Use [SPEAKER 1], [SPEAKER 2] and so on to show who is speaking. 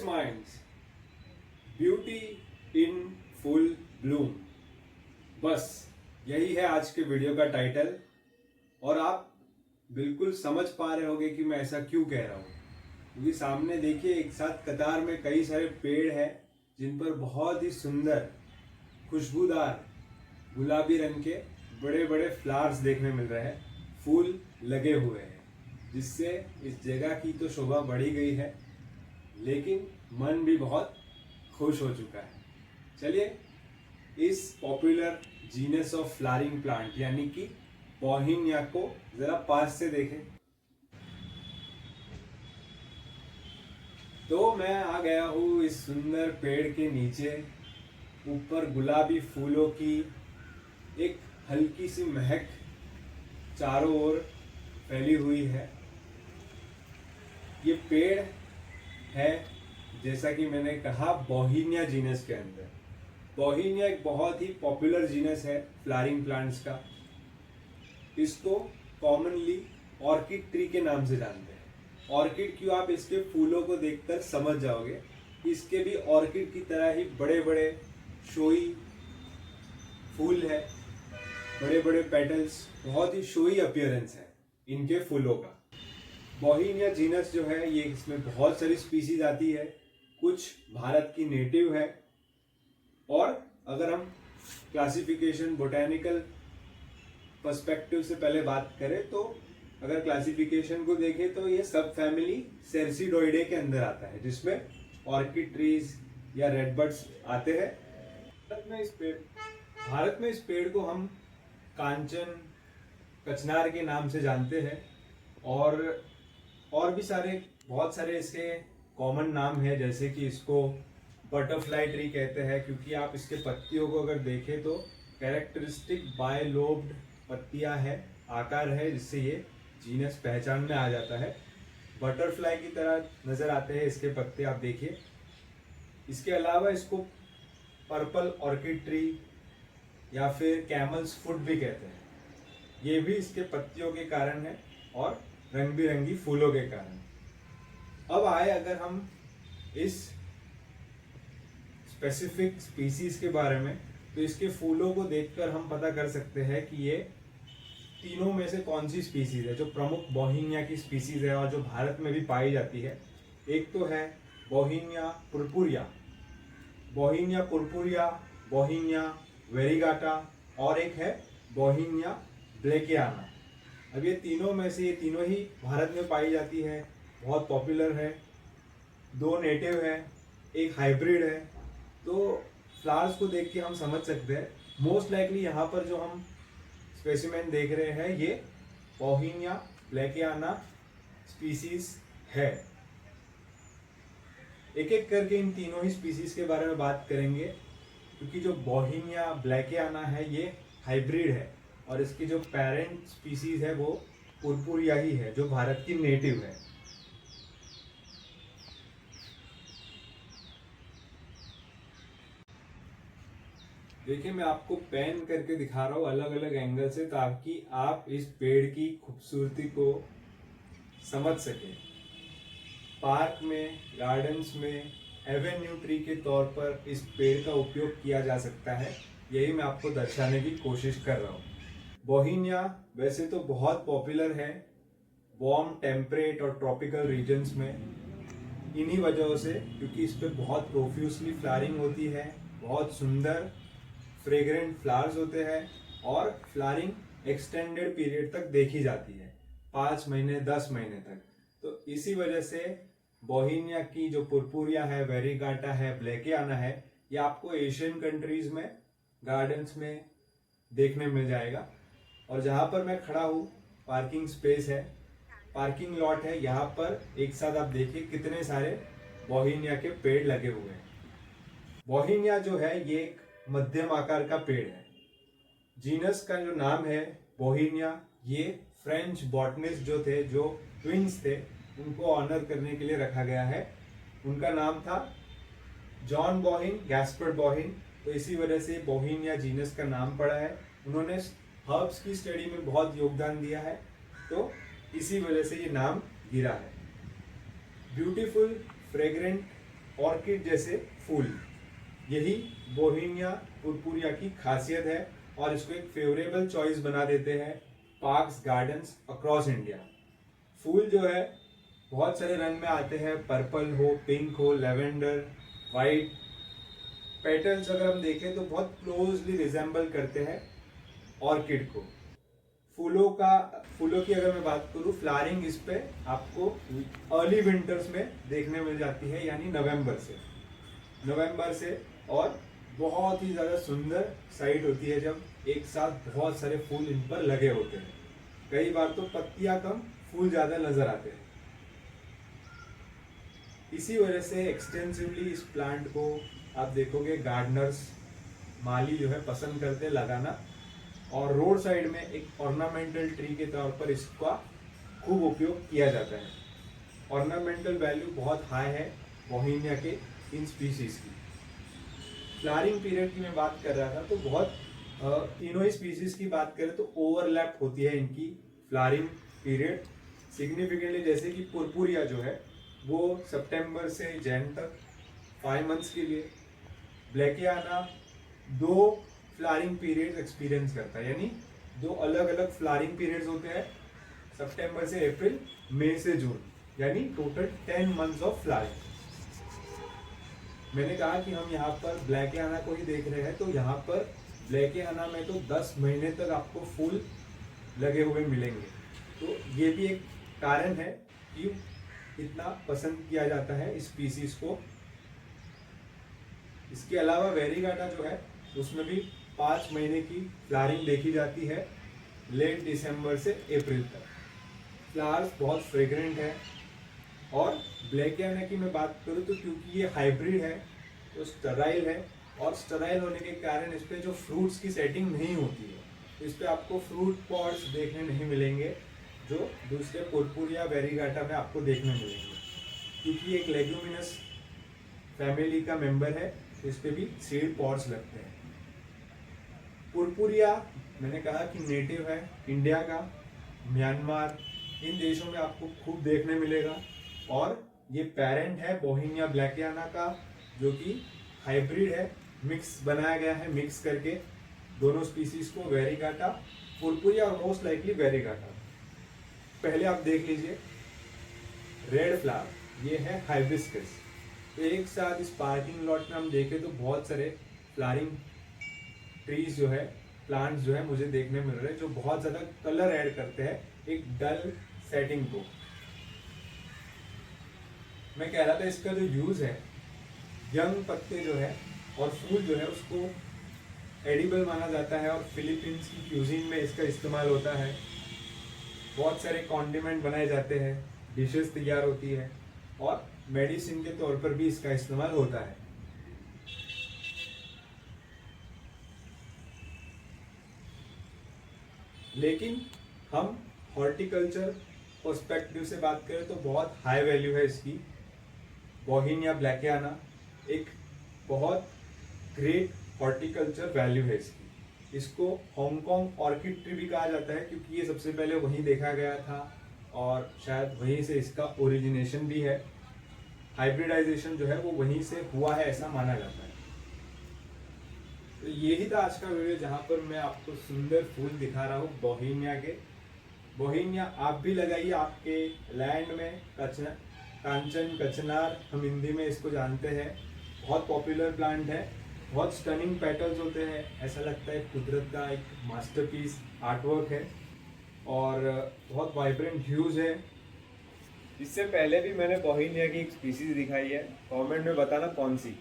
[SPEAKER 1] Minds, beauty in full Bloom. बस यही है आज के वीडियो का टाइटल। और आप बिल्कुल समझ पा रहे होंगे कि मैं ऐसा क्यों कह रहा हूँ, क्योंकि सामने देखिए एक साथ कतार में कई सारे पेड़ हैं जिन पर बहुत ही सुंदर खुशबूदार गुलाबी रंग के बड़े बड़े फ्लावर्स देखने मिल रहे हैं, फूल लगे हुए हैं, जिससे इस जगह की तो शोभा बढ़ी गई है, लेकिन मन भी बहुत खुश हो चुका है। चलिए इस popular genus of flowering plant यानी कि बॉहिनिया को जरा पास से देखें। तो मैं आ गया हूँ इस सुंदर पेड़ के नीचे। ऊपर गुलाबी फूलों की एक हल्की सी महक चारों ओर फैली हुई है। ये पेड़ है, जैसा कि मैंने कहा, बॉहिनिया जीनस के अंदर। बॉहिनिया एक बहुत ही पॉपुलर जीनस है फ्लावरिंग प्लांट्स का। इसको कॉमनली ऑर्किड ट्री के नाम से जानते हैं। ऑर्किड क्यों, आप इसके फूलों को देखकर समझ जाओगे। इसके भी ऑर्किड की तरह ही बड़े बड़े शोई फूल है, बड़े बड़े पेटल्स, बहुत ही शोई अपीयरेंस है इनके फूलों का। बॉहिनिया जीनस जो है ये, इसमें बहुत सारी स्पीसीज आती है, कुछ भारत की नेटिव है। और अगर हम क्लासिफिकेशन बोटेनिकल पर्सपेक्टिव से पहले बात करें तो अगर क्लासिफिकेशन को देखें तो ये सब फैमिली सेर्सिडोइडे के अंदर आता है, जिसमें ऑर्किड ट्रीज या रेडबर्ड्स आते हैं। भारत में इस पेड़ को हम कांचन कचनार के नाम से जानते हैं। और भी बहुत सारे इसके कॉमन नाम है, जैसे कि इसको बटरफ्लाई ट्री कहते हैं, क्योंकि आप इसके पत्तियों को अगर देखें तो कैरेक्टरिस्टिक बायलोब्ड पत्तियां है, आकार है, जिससे ये जीनस पहचान में आ जाता है। बटरफ्लाई की तरह नजर आते हैं इसके पत्ते, आप देखिए। इसके अलावा इसको पर्पल ऑर्किड ट्री या फिर कैमल्स फुट भी कहते हैं। ये भी इसके पत्तियों के कारण है और रंग बिरंगी फूलों के कारण। अब आए अगर हम इस स्पेसिफिक स्पीसीज के बारे में, तो इसके फूलों को देखकर हम पता कर सकते हैं कि ये तीनों में से कौन सी स्पीसीज है जो प्रमुख बॉहिनिया की स्पीसीज है और जो भारत में भी पाई जाती है। एक तो है बॉहिनिया पुरपुरिया, बॉहिनिया वेरीगाटा, और एक है बॉहिनिया ब्लैकियाना। अब ये तीनों में से, ये तीनों ही भारत में पाई जाती है, बहुत पॉपुलर है। दो नेटिव है, एक हाइब्रिड है। तो फ्लावर्स को देख के हम समझ सकते हैं मोस्ट लाइकली यहाँ पर जो हम स्पेसिमेन देख रहे हैं ये बॉहिनिया ब्लैकियाना स्पीसीज है। एक एक करके इन तीनों ही स्पीसीज के बारे में बात करेंगे, क्योंकि जो बॉहिनिया ब्लैकियाना है ये हाइब्रिड है और इसकी जो पेरेंट स्पीसीज है वो पुरपुरिया ही है, जो भारत की नेटिव है। देखिए मैं आपको पैन करके दिखा रहा हूँ अलग अलग एंगल से, ताकि आप इस पेड़ की खूबसूरती को समझ सकें। पार्क में, गार्डन्स में एवेन्यू ट्री के तौर पर इस पेड़ का उपयोग किया जा सकता है, यही मैं आपको दर्शाने की कोशिश कर रहा हूँ। बॉहिनिया वैसे तो बहुत पॉपुलर है वार्म, टेम्परेट और ट्रॉपिकल रीजन्स में, इन्हीं वजहों से, क्योंकि इस पे बहुत प्रोफ्यूसली फ्लावरिंग होती है, बहुत सुंदर फ्रेग्रेंट फ्लावर्स होते हैं और फ्लावरिंग एक्सटेंडेड पीरियड तक देखी जाती है, 5 महीने 10 महीने तक। तो इसी वजह से बॉहिनिया की जो पुरपुरिया है, वेरीगाटा है, ब्लैकियाना है, ये आपको एशियन कंट्रीज में गार्डन्स में देखने मिल जाएगा। और जहाँ पर मैं खड़ा हूँ पार्किंग स्पेस है, पार्किंग लॉट है, यहाँ पर एक साथ आप देखिए कितने सारे बॉहिनिया के पेड़ लगे हुए हैं। बॉहिनिया जो है ये एक मध्यम आकार का पेड़ है। जीनस का जो नाम है बॉहिनिया, ये फ्रेंच बॉटनिस्ट जो थे, जो ट्विंस थे, उनको ऑनर करने के लिए रखा गया है। उनका नाम था जॉन बॉहिन, गैस्पर्ड बॉहिन, तो इसी वजह से बॉहिनिया जीनस का नाम पड़ा है। उन्होंने हर्ब्स की स्टडी में बहुत योगदान दिया है, तो इसी वजह से ये नाम गिरा है। ब्यूटीफुल, फ्रेग्रेंट ऑर्किड जैसे फूल। यही बोहेमिया पुरपुरिया की खासियत है और इसको एक फेवरेबल चॉइस बना देते हैं पार्क्स गार्डन्स अक्रॉस इंडिया। फूल जो है बहुत सारे रंग में आते हैं, पर्पल हो, पिंक हो, लेवेंडर, वाइट। पेटल्स अगर हम देखें तो बहुत क्लोजली रिजेंबल करते हैं ऑर्किड को। फूलों की अगर मैं बात करूं, फ्लावरिंग इस पे आपको अर्ली विंटर्स में देखने मिल जाती है, यानी नवंबर से। और बहुत ही ज़्यादा सुंदर साइट होती है जब एक साथ बहुत सारे फूल इन पर लगे होते हैं। कई बार तो पत्तियां कम, फूल ज़्यादा नजर आते हैं। इसी वजह से एक्सटेंसिवली इस प्लांट को आप देखोगे गार्डनर्स, माली जो है पसंद करते लगाना, और रोड साइड में एक ऑर्नामेंटल ट्री के तौर पर इसका खूब उपयोग किया जाता है। ऑर्नामेंटल वैल्यू बहुत हाई है बोहेमिया के इन स्पीसीज की। फ्लावरिंग पीरियड की मैं बात कर रहा था, तो बहुत तीनों ही स्पीसीज की बात करें तो ओवरलैप होती है इनकी फ्लावरिंग पीरियड सिग्निफिकेंटली। जैसे कि पुरपुरिया जो है वो सितंबर से जैन तक 5 मंथ्स के लिए, ब्लैकियाना 2 फ्लावरिंग पीरियड्स एक्सपीरियंस करता है, यानी 2 अलग अलग फ्लावरिंग पीरियड्स होते हैं, सितंबर से अप्रैल, मई से जून, यानी टोटल 10 मंथ्स ऑफ फ्लावरिंग। मैंने कहा कि हम यहाँ पर ब्लैकियाना को ही देख रहे हैं, तो यहाँ पर ब्लैकियाना में तो 10 महीने तक आपको फूल लगे हुए मिलेंगे। तो ये भी एक कारण है कि इतना पसंद किया जाता है इस स्पीसीज को। इसके अलावा वेरीगाटा जो है उसमें भी 5 महीने की फ्लावरिंग देखी जाती है, लेट दिसंबर से अप्रैल तक। फ्लावर्स बहुत फ्रेग्रेंट है। और ब्लैकियाना की मैं बात करूँ तो क्योंकि ये हाइब्रिड है तो स्टराइल है, और स्टराइल होने के कारण इस पे जो फ्रूट्स की सेटिंग नहीं होती है, तो इस पे आपको फ्रूट पॉट्स देखने नहीं मिलेंगे जो दूसरे पुरपुरिया वेरीगाटा में आपको देखने मिलेंगे। क्योंकि एक लेग्यूमिनस फैमिली का मेंबर है, तो इस पे भी सीड पॉट्स लगते हैं। पुरपुरिया मैंने कहा कि नेटिव है इंडिया का, म्यांमार, इन देशों में आपको खूब देखने मिलेगा। और ये पेरेंट है बोहेमिया ब्लैकियाना का, जो कि हाइब्रिड है, मिक्स बनाया गया है, मिक्स करके दोनों स्पीसीज को, वेरीगाटा, पुरपुरिया और मोस्ट लाइकली वेरीगाटा। पहले आप देख लीजिए रेड फ्लावर, ये है हाइबिस्कस। तो एक साथ इस पार्किंग लॉट में हम देखें तो बहुत सारे फ्लावरिंग ट्रीज जो है, प्लांट्स जो है मुझे देखने मिल रहे हैं, जो बहुत ज्यादा कलर ऐड करते हैं एक डल सेटिंग को। मैं कह रहा था इसका जो यूज है, यंग पत्ते जो है और फूल जो है उसको एडिबल माना जाता है, और फिलीपींस की क्यूजीन में इसका इस्तेमाल होता है। बहुत सारे कॉन्डिमेंट बनाए जाते हैं, डिशेस तैयार होती है, और मेडिसिन के तौर पर भी इसका इस्तेमाल होता है। लेकिन हम हॉर्टिकल्चर पर्सपेक्टिव से बात करें तो बहुत हाई वैल्यू है इसकी। बोहेमिया ब्लैकियाना एक बहुत ग्रेट हॉर्टिकल्चर वैल्यू है इसकी। इसको हांगकांग ऑर्किड ट्री भी कहा जाता है, क्योंकि ये सबसे पहले वहीं देखा गया था और शायद वहीं से इसका ओरिजिनेशन भी है। हाइब्रिडाइजेशन जो है वो वहीं से हुआ है, ऐसा माना जाता है। तो यही था आज का वीडियो, जहाँ पर मैं आपको सुंदर फूल दिखा रहा हूँ बोहेमिया के। बोहेमिया आप भी लगाइए आपके लैंड में। कांचन, कचनार हम हिंदी में इसको जानते हैं। बहुत पॉपुलर प्लांट है, बहुत स्टनिंग पेटल्स होते हैं, ऐसा लगता है कुदरत का एक मास्टरपीस आर्टवर्क है, और बहुत वाइब्रेंट ह्यूज है। इससे पहले भी मैंने बोहेमिया की एक स्पीसीज दिखाई है, कमेंट में बताना कौन सी।